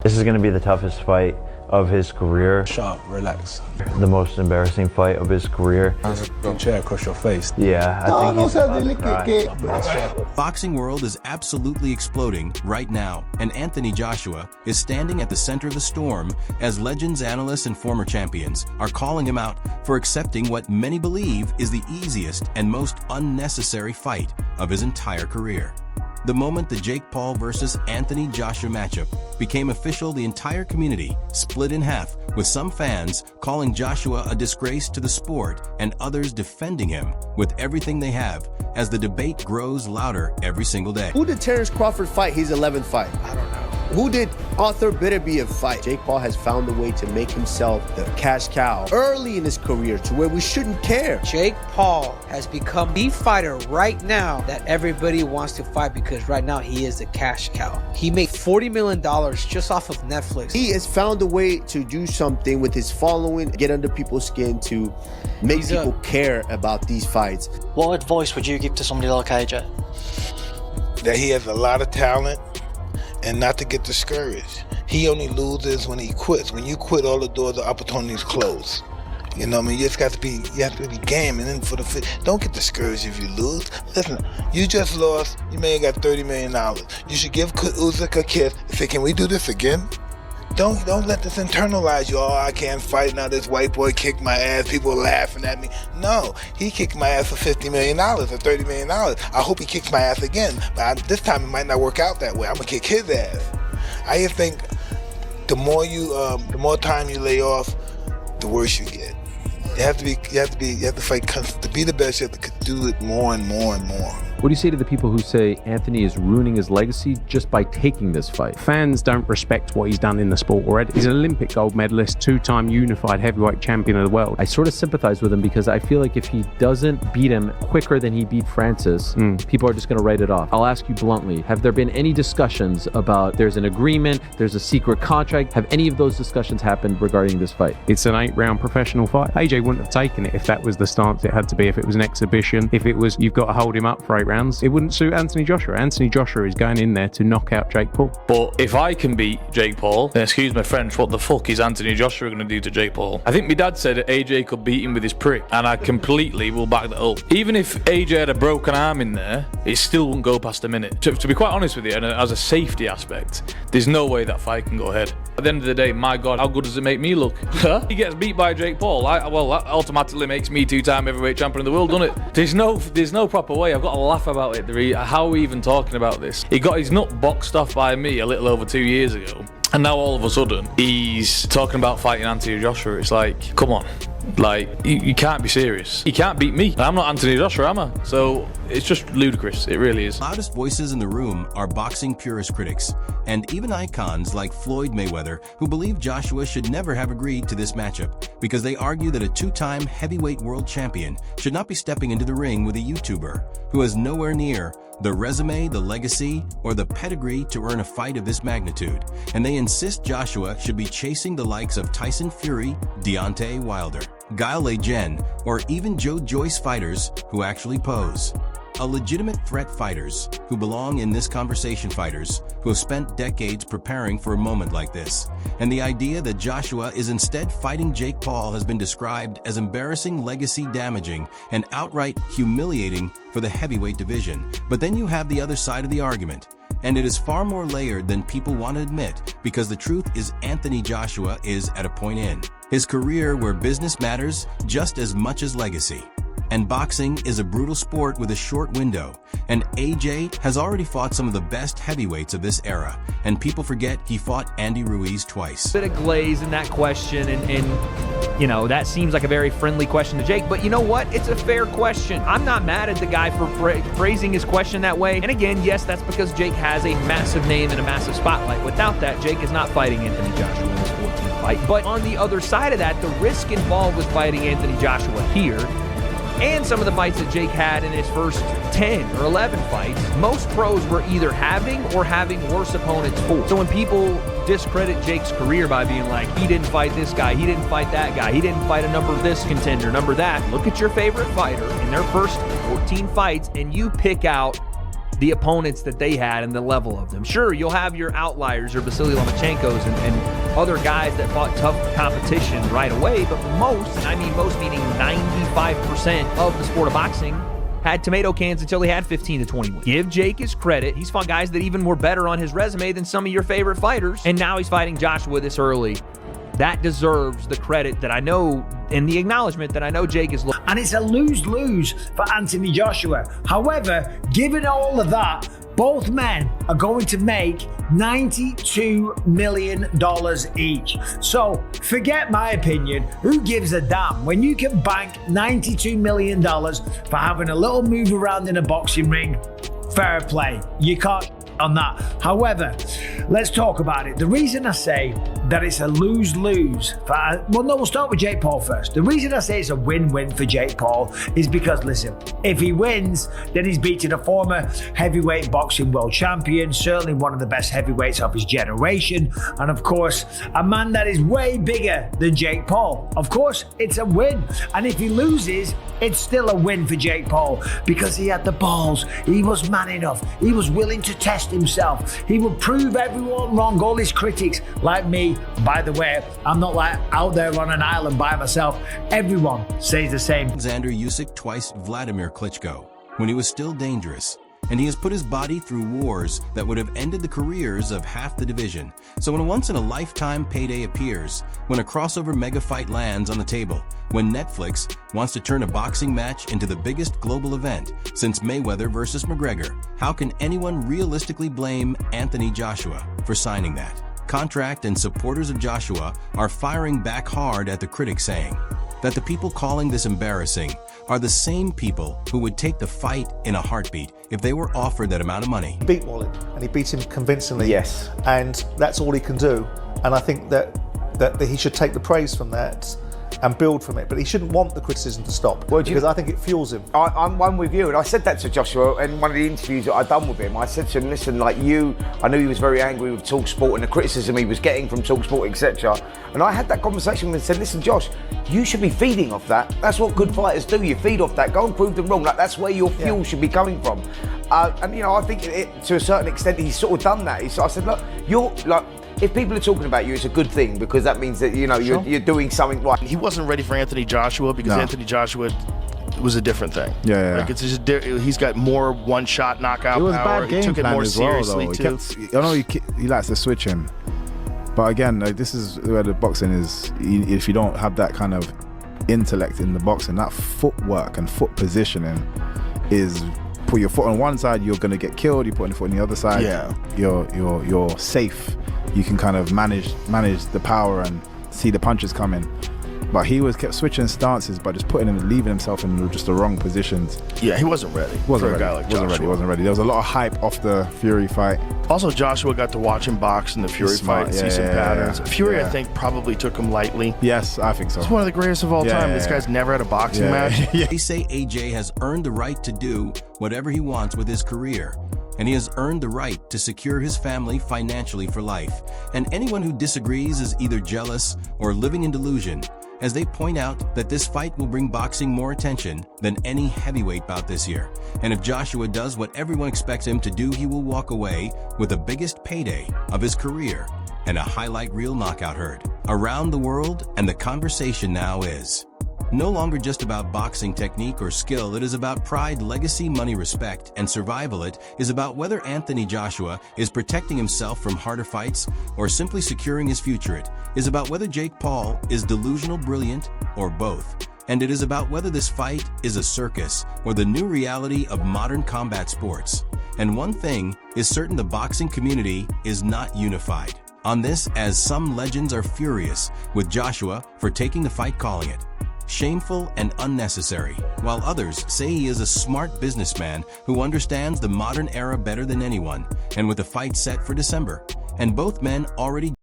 This is going to be the toughest fight of his career. Sharp, relax. The most embarrassing fight of his career. Chair across your face. Yeah, I think he's about to cry. Boxing world is absolutely exploding right now, and Anthony Joshua is standing at the center of the storm as legends, analysts, and former champions are calling him out for accepting what many believe is the easiest and most unnecessary fight of his entire career. The moment the Jake Paul versus Anthony Joshua matchup became official, the entire community split in half, with some fans calling Joshua a disgrace to the sport and others defending him with everything they have as the debate grows louder every single day. Who did Terrence Crawford fight his 11th fight? I don't know. Who did Arthur Beterbiev fight? Jake Paul has found a way to make himself the cash cow early in his career to where we shouldn't care. Jake Paul has become the fighter right now that everybody wants to fight because right now he is the cash cow. He made $40 million just off of Netflix. He has found a way to do something with his following, get under people's skin to make people care about these fights. What advice would you give to somebody like AJ? That he has a lot of talent and not to get discouraged. He only loses when he quits. When you quit, all the doors of opportunities close. You know what I mean? You just got to be, you have to be game. And then don't get discouraged if you lose. Listen, you just lost. You may have got $30 million. You should give Usyk a kiss and say, can we do this again? Don't let this internalize you. Oh, I can't fight now. This white boy kicked my ass. People are laughing at me. No, he kicked my ass for $50 million or $30 million. I hope he kicks my ass again. But this time it might not work out that way. I'm gonna kick his ass. I just think the more time you lay off, the worse you get. You have to fight to be the best. You have to do it more and more and more. What do you say to the people who say Anthony is ruining his legacy just by taking this fight? Fans don't respect what he's done in the sport already. He's an Olympic gold medalist, two-time unified heavyweight champion of the world. I sort of sympathize with him because I feel like if he doesn't beat him quicker than he beat Francis, people are just going to write it off. I'll ask you bluntly, have there been any discussions about there's an agreement, there's a secret contract? Have any of those discussions happened regarding this fight? It's an 8-round professional fight. AJ wouldn't have taken it if that was the stance it had to be, if it was an exhibition, if it was you've got to hold him up for 8 rounds. It wouldn't suit Anthony Joshua. Anthony Joshua is going in there to knock out Jake Paul. But if I can beat Jake Paul, then excuse my French, what the fuck is Anthony Joshua going to do to Jake Paul? I think my dad said that AJ could beat him with his prick, and I completely will back that up. Even if AJ had a broken arm in there, it still wouldn't go past a minute. To be quite honest with you, and as a safety aspect, there's no way that fight can go ahead. At the end of the day, my God, how good does it make me look? He gets beat by Jake Paul. Well, that automatically makes me 2-time heavyweight champion of the world, doesn't it? There's no proper way. I've got to laugh about it. How are we even talking about this? He got his nut boxed off by me a little over 2 years ago, and now all of a sudden he's talking about fighting Anthony Joshua. It's like, come on. Like, you can't be serious. He can't beat me. I'm not Anthony Joshua, am I? So it's just ludicrous. It really is. Loudest voices in the room are boxing purist critics, and even icons like Floyd Mayweather, who believe Joshua should never have agreed to this matchup because they argue that a 2-time heavyweight world champion should not be stepping into the ring with a YouTuber who has nowhere near the resume, the legacy, or the pedigree to earn a fight of this magnitude, and they insist Joshua should be chasing the likes of Tyson Fury, Deontay Wilder, Guile Lejeune, or even Joe Joyce fighters who actually pose. A legitimate threat fighters who belong in this conversation, fighters who have spent decades preparing for a moment like this. And the idea that Joshua is instead fighting Jake Paul has been described as embarrassing, legacy damaging, and outright humiliating for the heavyweight division. But then you have the other side of the argument. And it is far more layered than people want to admit, because the truth is Anthony Joshua is at a point in his career where business matters just as much as legacy. And boxing is a brutal sport with a short window, and AJ has already fought some of the best heavyweights of this era, and people forget he fought Andy Ruiz twice. Bit of glaze in that question, and you know, that seems like a very friendly question to Jake, but you know what? It's a fair question. I'm not mad at the guy for phrasing his question that way, and again, yes, that's because Jake has a massive name and a massive spotlight. Without that, Jake is not fighting Anthony Joshua in this 14th fight. But on the other side of that, the risk involved with fighting Anthony Joshua here, and some of the fights that Jake had in his first 10 or 11 fights, most pros were either having or having worse opponents for. So when people discredit Jake's career by being like, he didn't fight this guy, he didn't fight that guy, he didn't fight a number of this contender, number that, look at your favorite fighter in their first 14 fights and you pick out the opponents that they had and the level of them. Sure, you'll have your outliers, your Vasily Lomachenkos and other guys that fought tough competition right away, but most, and I mean most meaning 95% of the sport of boxing, had tomato cans until he had 15 to 20 wins. Give Jake his credit. He's fought guys that even were better on his resume than some of your favorite fighters, and now he's fighting Joshua this early. That deserves the credit that I know and the acknowledgement that I know Jake is looking. And it's a lose-lose for Anthony Joshua. However, given all of that, both men are going to make $92 million each. So forget my opinion. Who gives a damn when you can bank $92 million for having a little move around in a boxing ring? Fair play. You can't on that. However, let's talk about it. The reason I say that it's a lose-lose we'll start with Jake Paul first. The reason I say it's a win-win for Jake Paul is because, listen, if he wins, then he's beating a former heavyweight boxing world champion, certainly one of the best heavyweights of his generation, and of course, a man that is way bigger than Jake Paul. Of course, it's a win. And if he loses, it's still a win for Jake Paul because he had the balls. He was man enough. He was willing to test himself. He would prove everyone wrong, all his critics, like me. By the way, I'm not like out there on an island by myself. Everyone says the same. Alexander Usyk twice Vladimir Klitschko when he was still dangerous. And he has put his body through wars that would have ended the careers of half the division. So when a once-in-a-lifetime payday appears, when a crossover mega fight lands on the table, when Netflix wants to turn a boxing match into the biggest global event since Mayweather versus McGregor, how can anyone realistically blame Anthony Joshua for signing that? Contract and supporters of Joshua are firing back hard at the critics, saying that the people calling this embarrassing are the same people who would take the fight in a heartbeat if they were offered that amount of money. He beat Wallin, and he beat him convincingly. Yes. And that's all he can do. And I think that he should take the praise from that and build from it, but he shouldn't want the criticism to stop because I think it fuels him. I'm one with you, and I said that to Joshua in one of the interviews that I'd done with him. I said to him, listen, like I knew he was very angry with TalkSport and the criticism he was getting from TalkSport, etc. And I had that conversation with him and said, listen, Josh, you should be feeding off that. That's what good fighters do. You feed off that. Go and prove them wrong. Like that's where your fuel should be coming from. And you know, I think to a certain extent he's sort of done that. I said, look, you're like. If people are talking about you, it's a good thing because that means that, you know, you're doing something right. He wasn't ready for Anthony Joshua because Anthony Joshua was a different thing. Yeah. Like it's just, he's got more one-shot knockout it was power. Bad game he took it plan more as well, seriously though. too. I know he likes to switch him, but again, like, this is where the boxing is. If you don't have that kind of intellect in the boxing, that footwork and foot positioning is. Put your foot on one side, you're gonna get killed. You put your foot on the other side, you're safe. You can kind of manage the power and see the punches coming. But he kept switching stances, but just leaving himself in just the wrong positions. Yeah, he wasn't ready. Wasn't ready. A guy like Joshua. Wasn't ready. There was a lot of hype off the Fury fight. Also, Joshua got to watch him box in the Fury fight and see some patterns. Fury, I think, probably took him lightly. Yes, I think so. He's one of the greatest of all time. This guy's never had a boxing match. They say AJ has earned the right to do whatever he wants with his career. And he has earned the right to secure his family financially for life. And anyone who disagrees is either jealous or living in delusion, as they point out that this fight will bring boxing more attention than any heavyweight bout this year. And if Joshua does what everyone expects him to do, he will walk away with the biggest payday of his career and a highlight reel knockout herd around the world. And the conversation now is no longer just about boxing technique or skill. It is about pride, legacy, money, respect, and survival. It is about whether Anthony Joshua is protecting himself from harder fights or simply securing his future. It is about whether Jake Paul is delusional, brilliant, or both. And it is about whether this fight is a circus or the new reality of modern combat sports. And one thing is certain: the boxing community is not unified on this, as some legends are furious with Joshua for taking the fight, calling it shameful and unnecessary, while others say he is a smart businessman who understands the modern era better than anyone. And with the fight set for December, and both men already